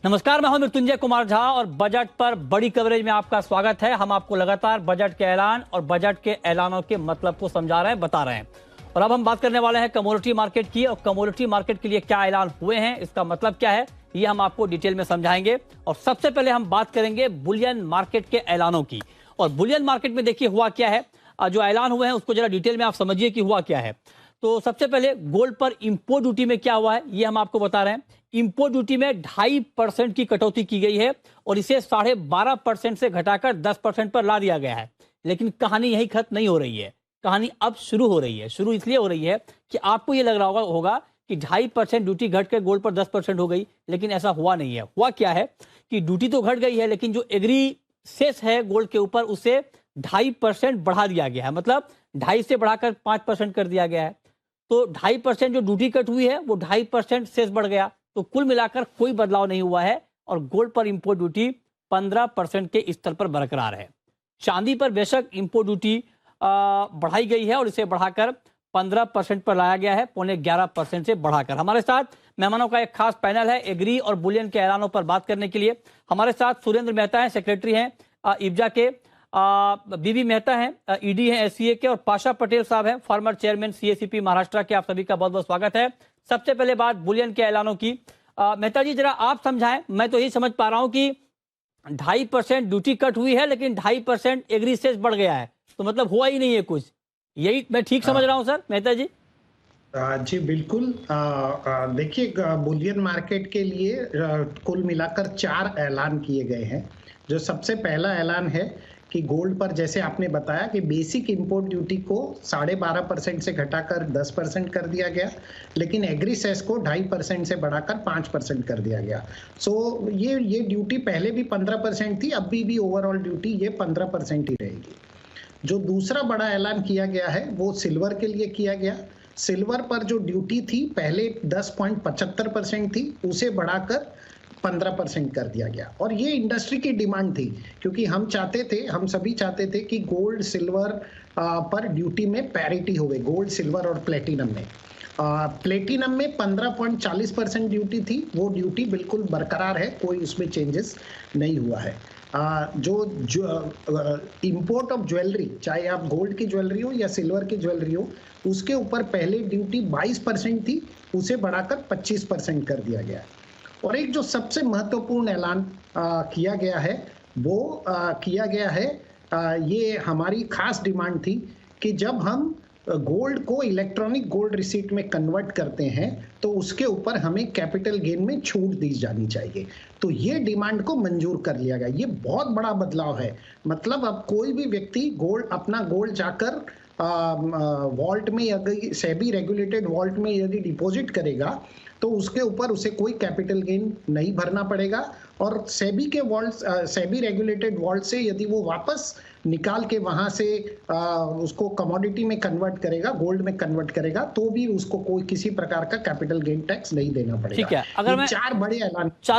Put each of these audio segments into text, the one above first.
नमस्कार, मैं हूं मृत्युंजय कुमार झा और बजट पर बड़ी कवरेज में आपका स्वागत है। हम आपको लगातार बजट के ऐलान और बजट के ऐलानों के मतलब को समझा रहे हैं, बता रहे हैं। और अब हम बात करने वाले हैं कमोडिटी मार्केट की, और कमोडिटी मार्केट के लिए क्या ऐलान हुए हैं, इसका मतलब क्या है, ये हम आपको डिटेल में समझाएंगे। और सबसे पहले हम बात करेंगे बुलियन मार्केट के ऐलानों की। और बुलियन मार्केट में देखिए हुआ क्या है, जो ऐलान हुए हैं उसको जरा डिटेल में आप समझिए कि हुआ क्या है। तो सबसे पहले गोल्ड पर इंपोर्ट ड्यूटी में क्या हुआ है ये हम आपको बता रहे हैं। इंपोर्ट ड्यूटी में 2.5% की कटौती की गई है और इसे 12.5% से घटाकर 10% पर ला दिया गया है। लेकिन कहानी यही खत्म नहीं हो रही है, कहानी अब शुरू हो रही है। शुरू इसलिए हो रही है कि आपको ये लग रहा होगा कि 2.5% ड्यूटी घट कर गोल्ड पर 10% हो गई, लेकिन ऐसा हुआ नहीं है। हुआ क्या है कि ड्यूटी तो घट गई है, लेकिन जो एग्री सेस है गोल्ड के ऊपर उसे 2.5% बढ़ा दिया गया है। मतलब 2.5 से बढ़ाकर 5% कर दिया गया है। तो 2.5% जो ड्यूटी कट हुई है वो 2.5% सेस बढ़ गया। तो कुल मिलाकर कोई बदलाव नहीं हुआ है और गोल्ड पर इंपोर्ट ड्यूटी 15% के स्तर पर बरकरार है। चांदी पर बेशक इंपोर्ट ड्यूटी बढ़ाई गई है और इसे बढ़ाकर 15% पर लाया गया है, 11.5% से बढ़ाकर। हमारे साथ मेहमानों का एक खास पैनल है एग्री और बुलियन के ऐलानों पर बात करने के लिए। हमारे साथ सुरेंद्र मेहता हैं, सेक्रेटरी हैं इब्जा के, बीबी मेहता हैं, ईडी हैं एससीए के, और पाशा पटेल साहब हैं, फॉर्मर चेयरमैन सीएसीपी महाराष्ट्र के। आप सभी का बहुत बहुत स्वागत है। सबसे पहले बात बुलियन के ऐलानों की। मेहता जी जरा आप समझाएं। मैं तो यही समझ पा रहा हूं कि 2.5% ड्यूटी कट हुई है, लेकिन 2.5% एग्री सेस बढ़ गया है, तो मतलब हुआ ही नहीं है कुछ। यही मैं ठीक समझ रहा हूं सर मेहता जी? जी बिल्कुल। देखिए, बुलियन मार्केट के लिए कुल मिलाकर 4 ऐलान किए गए हैं। जो सबसे पहला ऐलान है कि गोल्ड पर, जैसे आपने बताया, कि बेसिक इंपोर्ट ड्यूटी को 12.5% से घटाकर 10% कर दिया गया, लेकिन एग्री सेस को 2.5% से बढ़ाकर 5% कर दिया गया। ये ड्यूटी पहले भी 15% थी, अभी भी ओवरऑल ड्यूटी ये 15% ही रहेगी। जो दूसरा बड़ा ऐलान किया गया है वो सिल्वर के लिए किया गया। सिल्वर पर जो ड्यूटी थी पहले 10.75% थी, उसे बढ़ाकर 15% कर दिया गया। और ये इंडस्ट्री की डिमांड थी, क्योंकि हम सभी चाहते थे कि गोल्ड सिल्वर पर ड्यूटी में पैरिटी हो गई, गोल्ड सिल्वर और प्लेटिनम में। प्लेटिनम में 15.40% ड्यूटी थी, वो ड्यूटी बिल्कुल बरकरार है, कोई उसमें चेंजेस नहीं हुआ है। जो इंपोर्ट ऑफ ज्वेलरी, चाहे आप गोल्ड की ज्वेलरी हो या सिल्वर की ज्वेलरी हो, उसके ऊपर पहले ड्यूटी 22% थी, उसे बढ़ाकर 25% कर दिया गया। और एक जो सबसे महत्वपूर्ण ऐलान किया गया है वो किया गया है, ये हमारी खास डिमांड थी कि जब हम गोल्ड को इलेक्ट्रॉनिक गोल्ड रिसीट में कन्वर्ट करते हैं तो उसके ऊपर हमें कैपिटल गेन में छूट दी जानी चाहिए। तो ये डिमांड को मंजूर कर लिया गया। ये बहुत बड़ा बदलाव है। मतलब अब कोई भी व्यक्ति अपना गोल्ड जाकर वॉल्ट में, अगर सेबी रेगुलेटेड वॉल्ट में यदि डिपॉजिट करेगा तो उसके ऊपर उसे कोई कैपिटल गेन नहीं भरना पड़ेगा। और सेबी रेगुलेटेड वॉल्ट से यदि वो वापस निकाल के वहां से उसको कमोडिटी में कन्वर्ट करेगा, गोल्ड में कन्वर्ट करेगा, तो भी उसको कोई किसी प्रकार का कैपिटल गेन टैक्स नहीं देना पड़ेगा। ठीक है, अगर मैं 4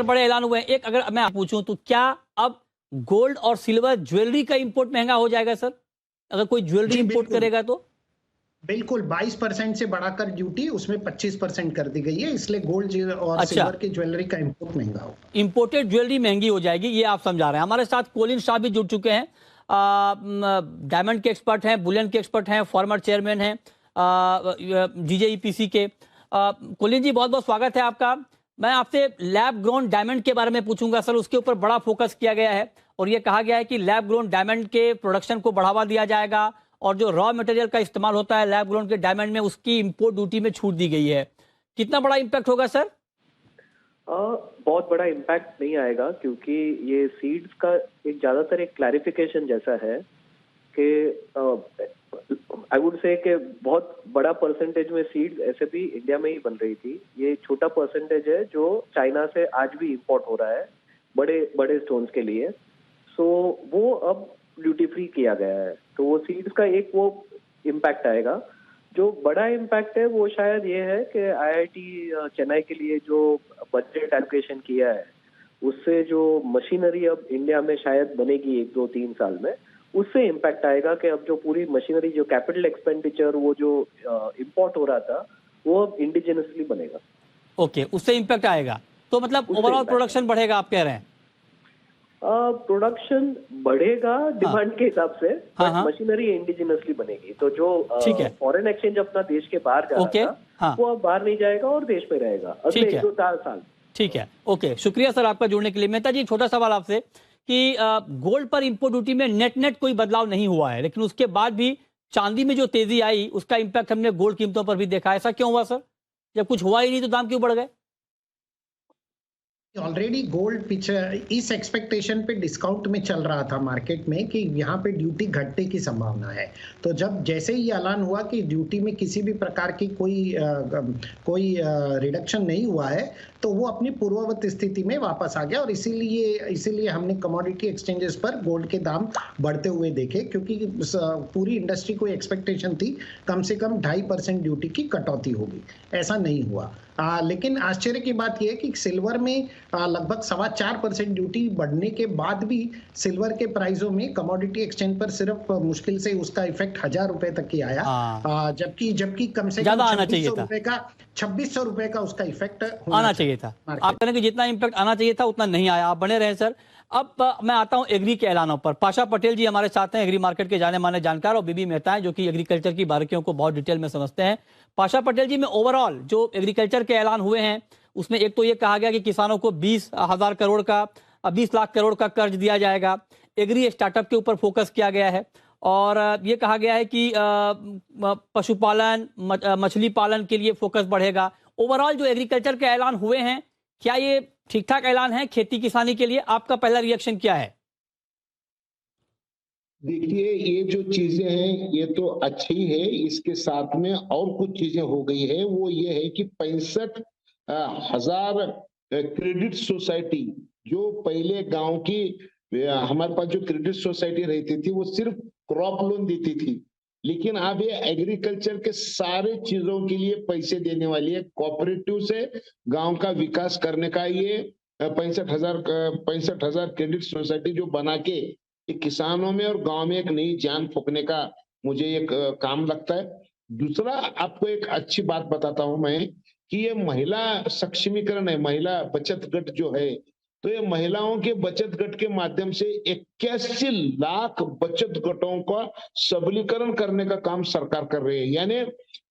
बड़े ऐलान हुए हैं, एक अगर मैं पूछूं तो क्या अब गोल्ड और सिल्वर ज्वेलरी का इंपोर्ट महंगा हो जाएगा सर, अगर कोई ज्वेलरी इंपोर्ट करेगा तो? बिल्कुल, 22% से बढ़ाकर ड्यूटी उसमें 25% कर दी गई है, इसलिए गोल्ड और सिल्वर की ज्वेलरी का इंपोर्ट महंगा होगा। इंपोर्टेड ज्वेलरी महंगी हो जाएगी, ये आप समझा रहे हैं। हमारे साथ कोलिन शाह भी जुड़ चुके हैं, डायमंड के एक्सपर्ट हैं, बुलियन के एक्सपर्ट हैं, फॉर्मर चेयरमैन हैं जीजेईपीसी के। कोलिन जी बहुत बहुत स्वागत है आपका। मैं आपसे लैब ग्रोन डायमंड के बारे में पूछूंगा सर। उसके ऊपर बड़ा फोकस किया गया है और ये कहा गया है कि लैब ग्रोन डायमंड के प्रोडक्शन को बढ़ावा दिया जाएगा और जो रॉ मटेरियल का इस्तेमाल होता है लैब ग्रोन के डायमंड में, उसकी इंपोर्ट ड्यूटी में छूट दी गई है। कितना बड़ा इंपैक्ट होगा सर? बहुत बड़ा इम्पैक्ट नहीं आएगा, क्योंकि ये सीड्स का एक ज्यादातर एक क्लैरिफिकेशन जैसा है कि आई वुड से कि बहुत बड़ा परसेंटेज में सीड्स ऐसे भी इंडिया में ही बन रही थी। ये छोटा परसेंटेज है जो चाइना से आज भी इंपोर्ट हो रहा है बड़े बड़े स्टोन्स के लिए। सो वो अब ड्यूटी फ्री किया गया है, तो वो सीड्स का एक वो इम्पैक्ट आएगा। जो बड़ा इम्पैक्ट है वो शायद ये है कि आईआईटी चेन्नई के लिए जो बजट एलोकेशन किया है, उससे जो मशीनरी अब इंडिया में शायद बनेगी 1-2-3 साल में, उससे इम्पैक्ट आएगा कि अब जो पूरी मशीनरी, जो कैपिटल एक्सपेंडिचर, वो जो इंपोर्ट हो रहा था, वो अब इंडिजिनसली बनेगा। ओके, उससे इम्पैक्ट आएगा। तो मतलब उससे ओवरऑल impact प्रोडक्शन बढ़ेगा आप कह रहे हैं? प्रोडक्शन बढ़ेगा डिमांड के हिसाब से, हाँ, बट हाँ। मशीनरी इंडिजिनसली बनेगी। तो जो ठीक है। फॉरेन एक्सचेंज अपना देश के बाहर जा ओके, रहा था, हाँ। वो अब बाहर नहीं जाएगा और देश में रहेगा अगले ठीक है। 1-2 साल। ठीक है, ओके, शुक्रिया सर आपका जुड़ने के लिए। मेहता जी, छोटा सवाल आपसे कि गोल्ड पर इंपोर्ट ड्यूटी में नेट नेट कोई बदलाव नहीं हुआ है, लेकिन उसके बाद भी चांदी में जो तेजी आई उसका इंपैक्ट हमने गोल्ड कीमतों पर भी देखा। ऐसा क्यों हुआ सर? जब कुछ हुआ ही नहीं तो दाम क्यों बढ़ गए? ऑलरेडी गोल्ड पिक्चर इस एक्सपेक्टेशन पे डिस्काउंट में चल रहा था मार्केट में कि यहाँ पे ड्यूटी घटने की संभावना है। तो जब जैसे ही ऐलान हुआ कि ड्यूटी में किसी भी प्रकार की कोई रिडक्शन नहीं हुआ है, तो वो अपनी पूर्ववत स्थिति में वापस आ गया। और इसीलिए हमने कमोडिटी एक्सचेंजेस पर गोल्ड के दाम बढ़ते हुए देखे, क्योंकि पूरी इंडस्ट्री को एक्सपेक्टेशन थी कम से कम 2.5% ड्यूटी की कटौती होगी। ऐसा नहीं हुआ। लेकिन आश्चर्य की बात यह है कि सिल्वर में लगभग 4.25% ड्यूटी बढ़ने के बाद भी सिल्वर के प्राइसों में कमोडिटी एक्सचेंज पर सिर्फ मुश्किल से उसका इफेक्ट 1,000 रुपए तक ही आया। जबकि कम से कम 2600 रुपए का उसका इफेक्ट आना चाहिए था। आप कहें कि जितना इम्पैक्ट आना चाहिए था उतना नहीं आया। आप बने रहे सर। अब मैं आता हूं एग्री के ऐलानों पर। पाशा पटेल जी हमारे साथ हैं, एग्री मार्केट के जाने माने जानकार, और बीबी मेहता हैं जो कि एग्रीकल्चर की बारीकियों को बहुत डिटेल में समझते हैं। पाशा पटेल जी, में ओवरऑल जो एग्रीकल्चर के ऐलान हुए हैं उसमें एक तो ये कहा गया कि किसानों को 20 लाख करोड़ का कर्ज दिया जाएगा। एग्री स्टार्टअप के ऊपर फोकस किया गया है और ये कहा गया है कि पशुपालन, मछली पालन के लिए फोकस बढ़ेगा। ओवरऑल जो एग्रीकल्चर के ऐलान हुए हैं, क्या ये ठीक ठाक ऐलान है खेती किसानी के लिए? आपका पहला रिएक्शन क्या है? देखिए, ये जो चीजें हैं ये तो अच्छी है। इसके साथ में और कुछ चीजें हो गई है। वो ये है कि 65,000 क्रेडिट सोसाइटी, जो पहले गांव की हमारे पास जो क्रेडिट सोसाइटी रहती थी वो सिर्फ क्रॉप लोन देती थी, लेकिन अब ये एग्रीकल्चर के सारे चीजों के लिए पैसे देने वाली है। कोऑपरेटिव से गांव का विकास करने का ये 65,000 क्रेडिट सोसाइटी जो बना के किसानों में और गांव में एक नई जान फूंकने का मुझे एक काम लगता है। दूसरा, आपको एक अच्छी बात बताता हूं मैं कि ये महिला सक्षमीकरण है, महिला बचत गट जो है, तो ये महिलाओं के बचत गट के माध्यम से 81 लाख बचत गटों का सबलीकरण करने का काम सरकार कर रही है। यानी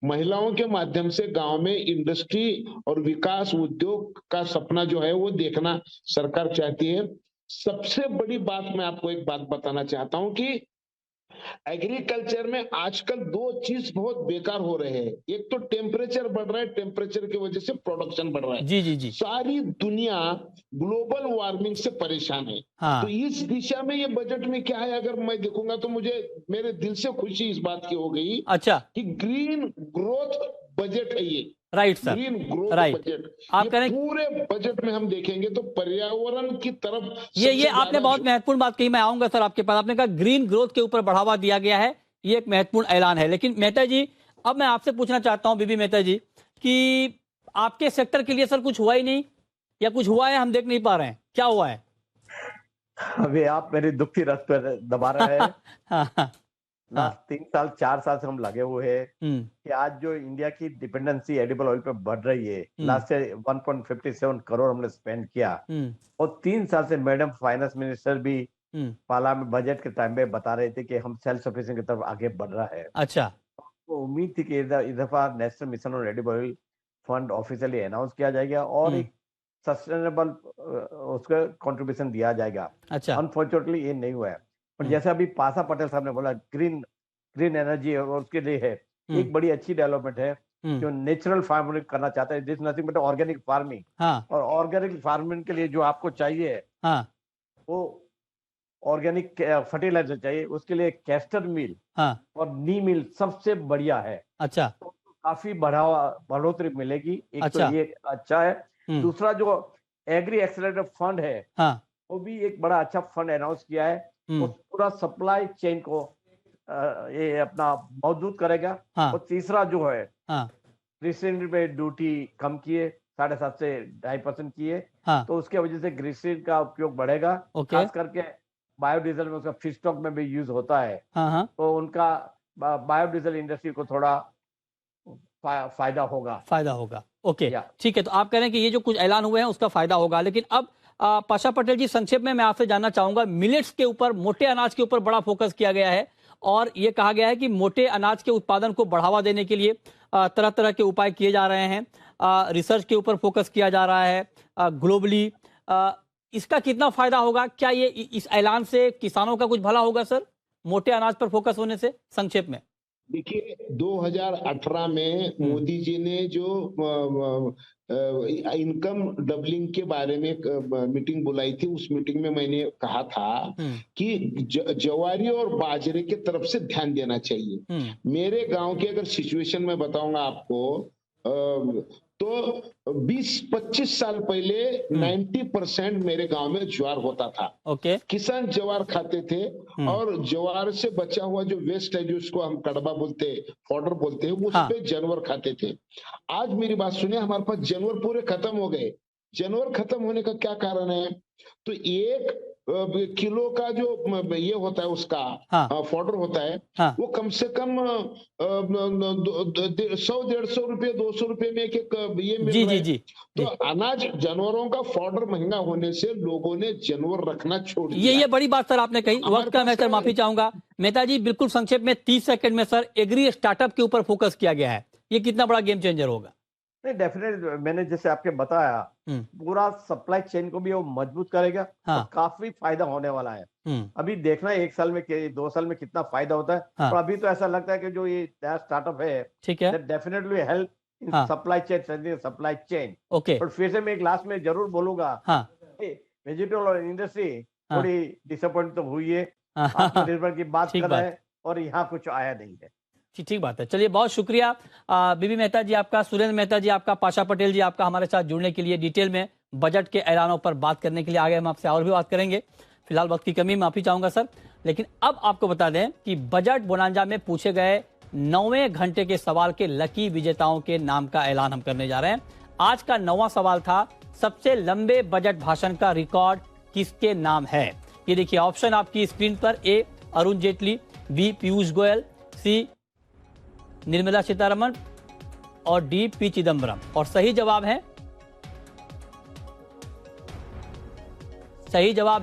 महिलाओं के माध्यम से गांव में इंडस्ट्री और विकास, उद्योग का सपना जो है वो देखना सरकार चाहती है। सबसे बड़ी बात मैं आपको एक बात बताना चाहता हूं कि एग्रीकल्चर में आजकल 2 चीज बहुत बेकार हो रहे हैं। एक तो टेम्परेचर बढ़ रहा है, टेम्परेचर की वजह से प्रोडक्शन बढ़ रहा है। जी। सारी दुनिया ग्लोबल वार्मिंग से परेशान है। हाँ। तो इस दिशा में ये बजट में क्या है, अगर मैं देखूंगा तो मुझे मेरे दिल से खुशी इस बात की हो गई अच्छा कि ग्रीन ग्रोथ बजट है ये। Right sir, green growth budget. आप करें पूरे बजट में हम देखेंगे तो पर्यावरण की तरफ ये आपने बहुत महत्वपूर्ण बात कही। मैं आऊंगा सर आपके पास। आपने कहा ग्रीन ग्रोथ के ऊपर बढ़ावा दिया गया है, ये एक महत्वपूर्ण ऐलान है। लेकिन मेहता जी, अब मैं आपसे पूछना चाहता हूं, बीबी मेहता जी, कि आपके सेक्टर के लिए सर कुछ हुआ ही नहीं या कुछ हुआ है हम देख नहीं पा रहे हैं? क्या हुआ है? अभी आप मेरी दुख की रस पर दबा रहे हैं। हाँ। लास्ट 4 साल से हम लगे हुए हैं कि आज जो इंडिया की डिपेंडेंसी एडिबल ऑयल पे बढ़ रही है, लास्ट ईयर 1.57 करोड़ हमने स्पेंड किया, और 3 साल से मैडम फाइनेंस मिनिस्टर भी पार्लियामेंट बजट के टाइम पे बता रहे थे कि हम सेल्फ सफिशिएंट की तरफ आगे बढ़ रहा है। अच्छा, तो उम्मीद थी कि इस दफा national mission on edible oil fund officially announce किया जाएगा और एक सस्टेनेबल उसका कंट्रीब्यूशन दिया जाएगा। अच्छा, अनफॉर्चुनेटली ये नहीं हुआ है। पर जैसे अभी पाशा पटेल साहब ने बोला, ग्रीन एनर्जी और उसके लिए है एक बड़ी अच्छी डेवलपमेंट है जो नेचुरल फार्मिंग करना चाहता है, this nothing but organic farming. और ऑर्गेनिक फार्मिंग के लिए जो आपको चाहिए वो ऑर्गेनिक फर्टिलाइजर चाहिए, उसके लिए कैस्टर मिल और नी मिल सबसे बढ़िया है। अच्छा, तो काफी बढ़ोतरी मिलेगी। एक अच्छा, तो ये अच्छा है। दूसरा, जो एग्री एक्सेलरेटर फंड है वो भी एक बड़ा अच्छा फंड अनाउंस किया है। वो पूरा सप्लाई चेन को ये अपना मजबूत करेगा। और तीसरा जो है, ग्रीसिन पे ड्यूटी कम किए, 7.5 से 2.5% किए, तो उसके वजह से ग्रीसिन का उपयोग बढ़ेगा। खास करके बायोडीजल में उसका फीडस्टॉक में भी यूज होता है। तो उनका बायोडीजल इंडस्ट्री को थोड़ा फायदा होगा। ओके, ठीक है। तो आप कह रहे हैं कि ये जो कुछ ऐलान हुए हैं उसका फायदा होगा, लेकिन अब पाशा पटेल जी संक्षेप में मैं आपसे जानना चाहूंगा, मिलेट्स के ऊपर, मोटे अनाज के ऊपर बड़ा फोकस किया गया है और ये कहा गया है कि मोटे अनाज के उत्पादन को बढ़ावा देने के लिए तरह तरह के उपाय किए जा रहे हैं, रिसर्च के ऊपर फोकस किया जा रहा है ग्लोबली। इसका कितना फायदा होगा? क्या ये इस ऐलान से किसानों का कुछ भला होगा सर, मोटे अनाज पर फोकस होने से? संक्षेप में देखिए, 2018 में मोदी जी ने जो इनकम डबलिंग के बारे में एक मीटिंग बुलाई थी, उस मीटिंग में मैंने कहा था कि जवारी और बाजरे के तरफ से ध्यान देना चाहिए। मेरे गांव की अगर सिचुएशन में बताऊंगा आपको, तो 20-25 साल पहले 90% मेरे गांव में ज्वार होता था। ओके। किसान ज्वार खाते थे और ज्वार से बचा हुआ जो वेस्ट है, जिसको हम कड़बा बोलते हैं, फॉडर बोलते हैं, उस पे जानवर खाते थे। आज मेरी बात सुनिए, हमारे पास जानवर पूरे खत्म हो गए। जानवर खत्म होने का क्या कारण है? तो 1 किलो का जो ये होता है उसका फॉडर होता है, वो कम से कम 100-150 रुपये, 200 रुपये में एक ये मिल रहा है। तो अनाज, जानवरों का फॉडर महंगा होने से लोगों ने जानवर रखना छोड़ दिया। ये बड़ी बात सर आपने कही। वक्त का मैं सर माफी चाहूंगा। मेहता जी, बिल्कुल संक्षेप में 30 सेकंड में सर, एग्री स्टार्टअप के ऊपर फोकस किया गया है, ये कितना बड़ा गेम चेंजर होगा? नहीं, डेफिनेट, मैंने जैसे आपके बताया, पूरा सप्लाई चेन को भी वो मजबूत करेगा। काफी फायदा होने वाला है। अभी देखना है 1 साल में, 2 साल में कितना फायदा होता है। और अभी तो ऐसा लगता है कि जो ये नया स्टार्टअप है, ठीक है, definitely help in supply chain, supply chain. Okay. और फिर से मैं एक लास्ट में जरूर बोलूंगा, वेजिटेबल इंडस्ट्री थोड़ी डिसअपॉइंट तो हुई है। आत्मनिर्भर की बात कर रहे हैं और यहाँ कुछ आया नहीं है। ठीक बात है। चलिए, बहुत शुक्रिया बीबी मेहता जी आपका, सुरेंद्र मेहता जी आपका, पाशा पटेल जी आपका, हमारे साथ जुड़ने के लिए, डिटेल में बजट के ऐलानों पर बात करने के लिए। आगे हम आपसे और भी बात करेंगे, फिलहाल वक्त की कमी, माफी चाहूंगा सर। लेकिन अब आपको बता दें कि बजट बोनांजा में पूछे गए 9वें घंटे के सवाल के लकी विजेताओं के नाम का ऐलान हम करने जा रहे हैं। आज का 9वां सवाल था, सबसे लंबे बजट भाषण का रिकॉर्ड किसके नाम है? ये देखिए ऑप्शन आपकी स्क्रीन पर। ए अरुण जेटली, बी पीयूष गोयल, सी निर्मला सीतारमण और डी पी चिदम्बरम। और सही जवाब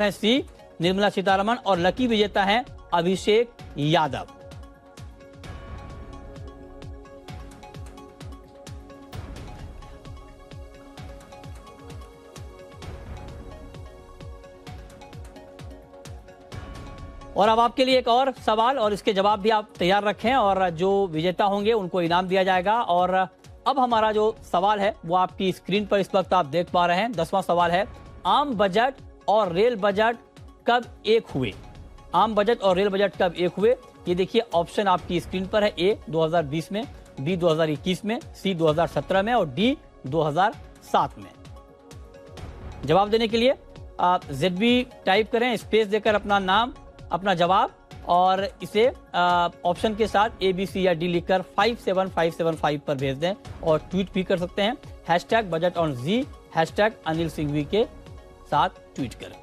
है सी निर्मला सीतारमण। और लकी विजेता हैं अभिषेक यादव। और अब आपके लिए एक और सवाल, और इसके जवाब भी आप तैयार रखें, और जो विजेता होंगे उनको इनाम दिया जाएगा। और अब हमारा जो सवाल है वो आपकी स्क्रीन पर इस वक्त आप देख पा रहे हैं। 10वां सवाल है, आम बजट और रेल बजट कब एक हुए? आम बजट और रेल बजट कब एक हुए? ये देखिए ऑप्शन आपकी स्क्रीन पर है। ए 2020 में, बी 2021 में, सी 2017 में और डी 2007 में। जवाब देने के लिए आप ZB टाइप करें, स्पेस देकर अपना नाम, अपना जवाब, और इसे ऑप्शन के साथ ABC या D लिखकर 57575 पर भेज दें। और ट्वीट भी कर सकते हैं, #BudgetOnZ, #अनिल सिंघवी के साथ ट्वीट करें।